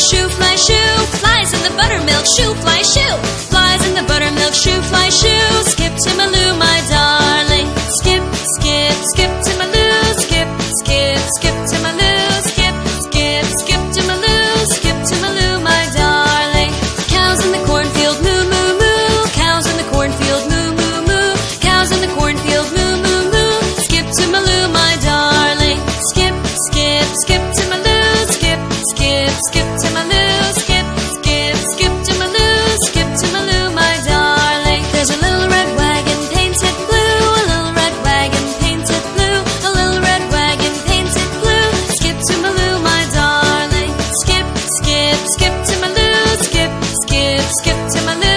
shoo, fly, shoo. Flies in the buttermilk, shoo, fly, shoo. Flies in the buttermilk, shoo, fly, shoo. Skip to Maloo, my darling. Skip, skip, skip to Maloo. Skip, skip, skip to Maloo. Skip, skip, skip to Maloo. Skip to Maloo, my darling. Cows in the cornfield, moo, moo, moo. Cows in the cornfield, moo, moo, moo. Cows in the cornfield, moo, moo, moo. Skip to Maloo, my darling. Skip, skip, skip to Maloo. Skip, skip, skip to Maloo. Skip, skip, skip to Maloo. Skip to Maloo, my darling. There's a little red wagon painted blue. A little red wagon painted blue. A little red wagon painted blue. Skip to Maloo, my darling. Skip, skip, skip to Maloo. Skip, skip, skip to Maloo.